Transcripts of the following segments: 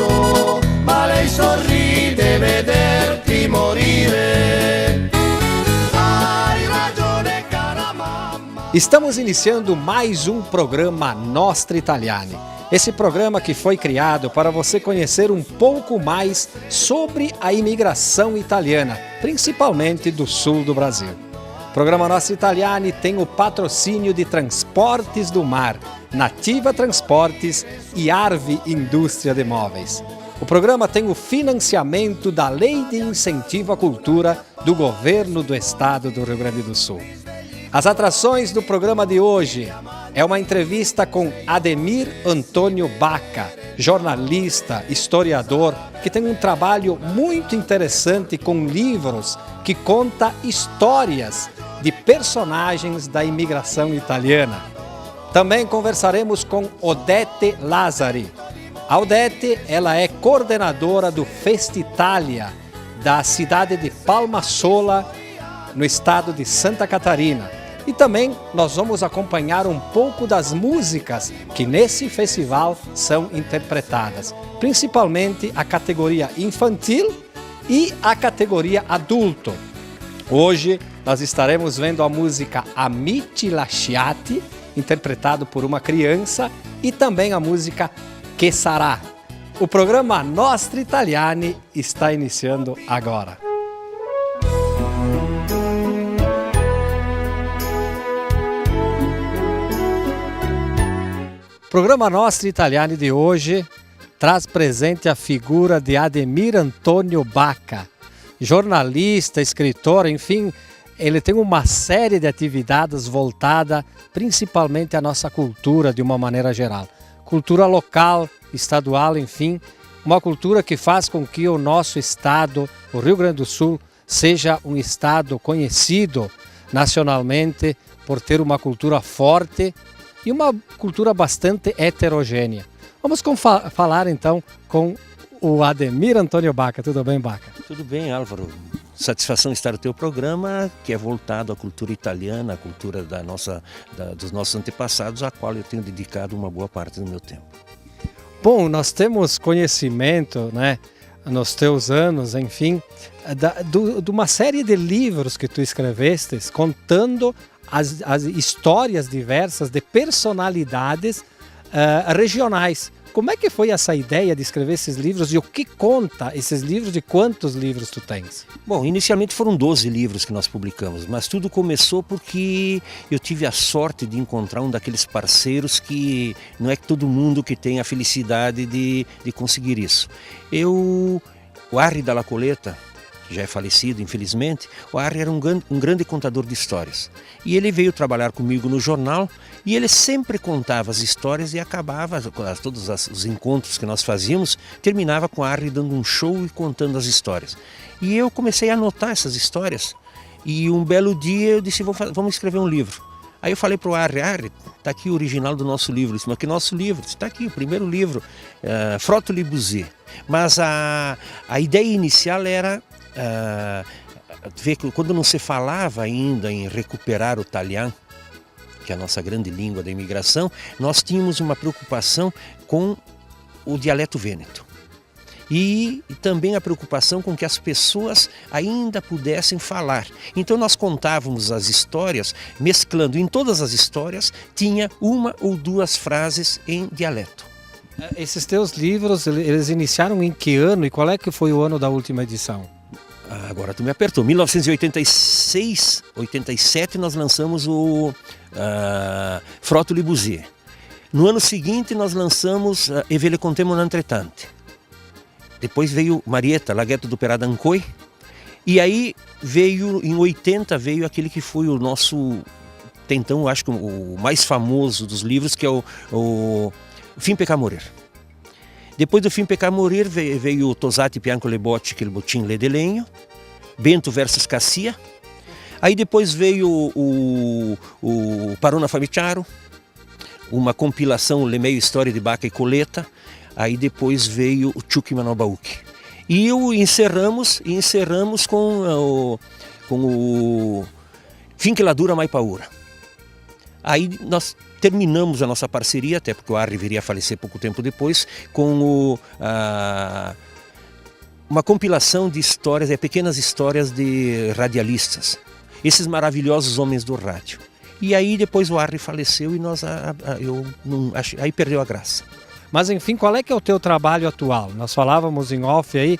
morto, ma lei sorride vederti morire. Hai ragione, cara mamma. Estamos iniciando mais um programa Nostra Italiani. Esse programa que foi criado para você conhecer um pouco mais sobre a imigração italiana, principalmente do sul do Brasil. O programa Nostra Italiani tem o patrocínio de Transportes do Mar, Nativa Transportes e Arvi Indústria de Móveis. O programa tem o financiamento da Lei de Incentivo à Cultura do Governo do Estado do Rio Grande do Sul. As atrações do programa de hoje é uma entrevista com Ademir Antônio Bacca, jornalista, historiador, que tem um trabalho muito interessante com livros que conta histórias de personagens da imigração italiana. Também conversaremos com Odete Lazzari. A Odete, ela é coordenadora do Festitalia da cidade de Palmasola, no estado de Santa Catarina. E também nós vamos acompanhar um pouco das músicas que nesse festival são interpretadas, principalmente a categoria infantil e a categoria adulto. Hoje nós estaremos vendo a música Amici Lasciati, interpretado por uma criança, e também a música Que Sarà. O programa Nostra Italiani está iniciando agora. O programa Nostra Italiani de hoje traz presente a figura de Ademir Antônio Bacca, jornalista, escritor, enfim, ele tem uma série de atividades voltada principalmente à nossa cultura de uma maneira geral. Cultura local, estadual, enfim, uma cultura que faz com que o nosso estado, o Rio Grande do Sul, seja um estado conhecido nacionalmente por ter uma cultura forte e uma cultura bastante heterogênea. Vamos falar então com o Ademir Antônio Bacca. Tudo bem, Bacca? Tudo bem, Álvaro. Satisfação estar no teu programa, que é voltado à cultura italiana, à cultura dos nossos antepassados, à qual eu tenho dedicado uma boa parte do meu tempo. Bom, nós temos conhecimento, né, nos teus anos, enfim, de uma série de livros que tu escreveste contando as histórias diversas de personalidades regionais. Como é que foi essa ideia de escrever esses livros e o que conta esses livros e quantos livros tu tens? Bom, inicialmente foram 12 livros que nós publicamos, mas tudo começou porque eu tive a sorte de encontrar um daqueles parceiros que não é todo mundo que tem a felicidade de conseguir isso. O Arri Dalla Coletta, que já é falecido, infelizmente, o Arri era um grande contador de histórias. E ele veio trabalhar comigo no jornal e ele sempre contava as histórias e acabava, todos os encontros que nós fazíamos, terminava com o Arri dando um show e contando as histórias. E eu comecei a anotar essas histórias e um belo dia eu disse, vamos escrever um livro. Aí eu falei para o Arri, está aqui o original do nosso livro. Ele disse, mas que nosso livro? Está aqui o primeiro livro, Frotto Libusi. Mas a ideia inicial era ver que quando não se falava ainda em recuperar o italiano, que é a nossa grande língua da imigração, nós tínhamos uma preocupação com o dialeto vêneto. E também a preocupação com que as pessoas ainda pudessem falar. Então nós contávamos as histórias, mesclando em todas as histórias, tinha uma ou duas frases em dialeto. Esses teus livros, eles iniciaram em que ano e qual é que foi o ano da última edição? Agora tu me apertou. 1986, 87 nós lançamos o Frotto Libusi. No ano seguinte nós lançamos E ve le contemmo entretanto. Depois veio Marietta, Laghetto do Peradancoy. E aí em 80 veio aquele que foi o nosso, até então, acho que o mais famoso dos livros, que é o Fin Peccar Morir. Depois do Fin Peccar Morir veio o Tosati Bianco le Bocce, che il Boccin le de Legno, Bento versus Cassia. Aí depois veio o Parona Famiciaro, uma compilação, Le Meio História de Bacca e Coletta. Aí depois veio o Ciucchi Manobauchi. E encerramos com o Finché la dura mai paura. Aí nós terminamos a nossa parceria, até porque o Arri viria a falecer pouco tempo depois, com uma compilação de histórias, pequenas histórias de radialistas. Esses maravilhosos homens do rádio. E aí depois o Arri faleceu e aí perdeu a graça. Mas enfim, qual é que é o teu trabalho atual? Nós falávamos em off aí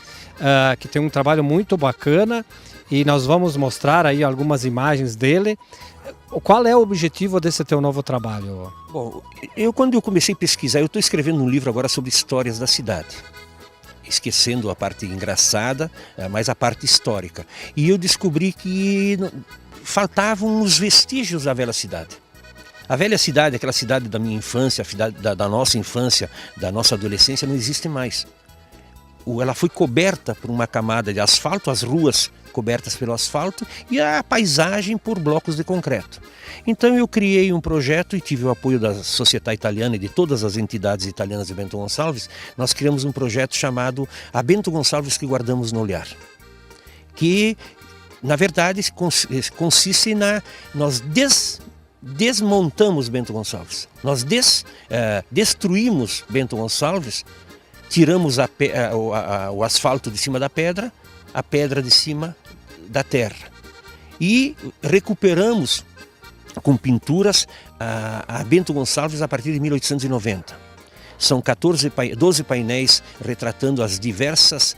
que tem um trabalho muito bacana e nós vamos mostrar aí algumas imagens dele. Qual é o objetivo desse teu novo trabalho? Bom, quando eu comecei a pesquisar, eu estou escrevendo um livro agora sobre histórias da cidade. Esquecendo a parte engraçada, mas a parte histórica. E eu descobri que faltavam os vestígios da velha cidade. A velha cidade, aquela cidade da minha infância, da nossa infância, da nossa adolescência, não existe mais. Ela foi coberta por uma camada de asfalto, as ruas cobertas pelo asfalto e a paisagem por blocos de concreto. Então eu criei um projeto e tive o apoio da Società Italiana e de todas as entidades italianas de Bento Gonçalves. Nós criamos um projeto chamado A Bento Gonçalves que Guardamos no Olhar, que na verdade consiste nós desmontamos Bento Gonçalves, nós destruímos Bento Gonçalves, tiramos o asfalto de cima da pedra, a pedra de cima da terra e recuperamos com pinturas a Bento Gonçalves a partir de 1890. São 12 painéis retratando as diversas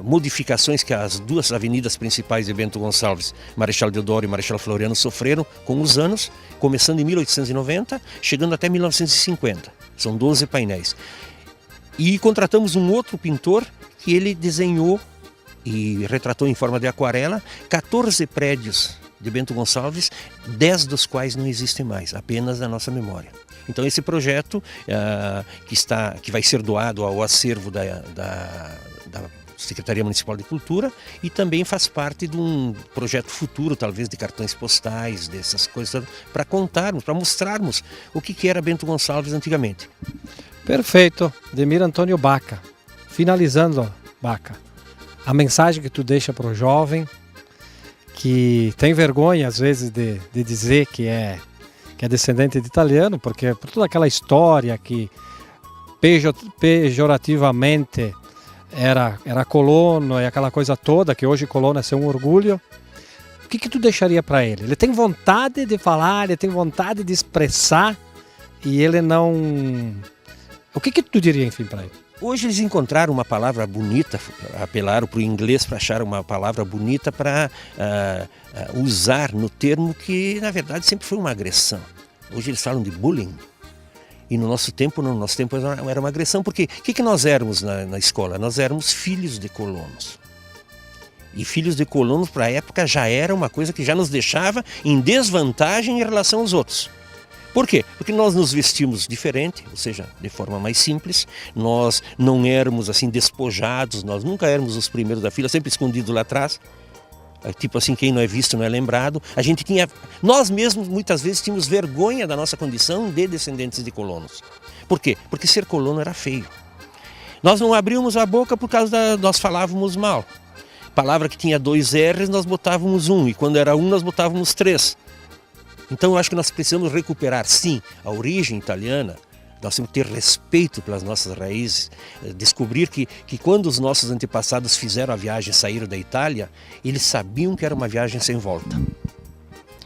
modificações que as duas avenidas principais de Bento Gonçalves, Marechal Deodoro e Marechal Floriano, sofreram com os anos, começando em 1890, chegando até 1950. São 12 painéis. E contratamos um outro pintor que ele desenhou e retratou em forma de aquarela 14 prédios de Bento Gonçalves, 10 dos quais não existem mais, apenas na nossa memória. Então esse projeto que vai ser doado ao acervo da Secretaria Municipal de Cultura e também faz parte de um projeto futuro, talvez de cartões postais, dessas coisas, para contarmos, para mostrarmos o que era Bento Gonçalves antigamente. Perfeito, Demir Antônio Baca. Finalizando, Baca, a mensagem que tu deixa para o jovem que tem vergonha às vezes de dizer que é descendente de italiano, porque por toda aquela história que pejorativamente era colono e aquela coisa toda, que hoje colono é ser um orgulho. O que tu deixaria para ele? Ele tem vontade de falar, ele tem vontade de expressar e ele não... O que tu diria, enfim, para ele? Hoje eles encontraram uma palavra bonita, apelaram para o inglês para achar uma palavra bonita para usar no termo que, na verdade, sempre foi uma agressão. Hoje eles falam de bullying. E no nosso tempo era uma agressão, porque o que nós éramos na escola? Nós éramos filhos de colonos. E filhos de colonos, para a época, já era uma coisa que já nos deixava em desvantagem em relação aos outros. Por quê? Porque nós nos vestimos diferente, ou seja, de forma mais simples, nós não éramos assim despojados, nós nunca éramos os primeiros da fila, sempre escondidos lá atrás, tipo assim, quem não é visto não é lembrado. Nós mesmos muitas vezes tínhamos vergonha da nossa condição de descendentes de colonos. Por quê? Porque ser colono era feio. Nós não abríamos a boca por causa nós falávamos mal. Palavra que tinha 2 R's, nós botávamos 1, e quando era 1 nós botávamos 3. Então eu acho que nós precisamos recuperar, sim, a origem italiana. Nós temos que ter respeito pelas nossas raízes, descobrir que quando os nossos antepassados fizeram a viagem, saíram da Itália, eles sabiam que era uma viagem sem volta.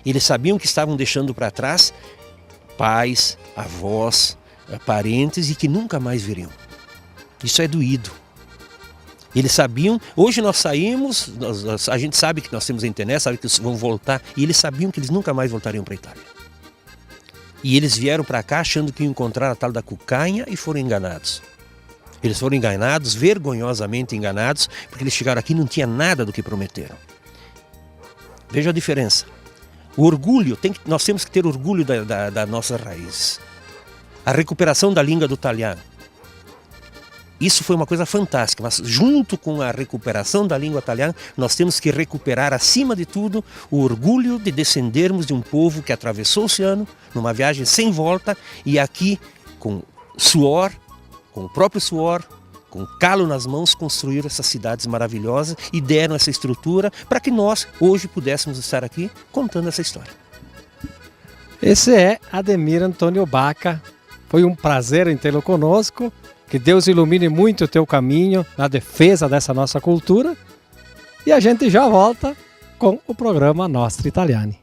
Eles sabiam que estavam deixando para trás pais, avós, parentes e que nunca mais viriam. Isso é doído. Eles sabiam, hoje nós saímos, a gente sabe que nós temos a internet, sabe que eles vão voltar, e eles sabiam que eles nunca mais voltariam para a Itália. E eles vieram para cá achando que iam encontrar a tal da cucanha e foram enganados. Eles foram enganados, vergonhosamente enganados, porque eles chegaram aqui e não tinha nada do que prometeram. Veja a diferença. O orgulho, nós temos que ter orgulho da nossa raiz. A recuperação da língua do italiano. Isso foi uma coisa fantástica, mas junto com a recuperação da língua italiana, nós temos que recuperar, acima de tudo, o orgulho de descendermos de um povo que atravessou o oceano, numa viagem sem volta, e aqui, com suor, com o próprio suor, com calo nas mãos, construíram essas cidades maravilhosas e deram essa estrutura para que nós, hoje, pudéssemos estar aqui contando essa história. Esse é Ademir Antônio Baca. Foi um prazer em tê-lo conosco. Que Deus ilumine muito o teu caminho na defesa dessa nossa cultura. E a gente já volta com o programa Nostra Italiani.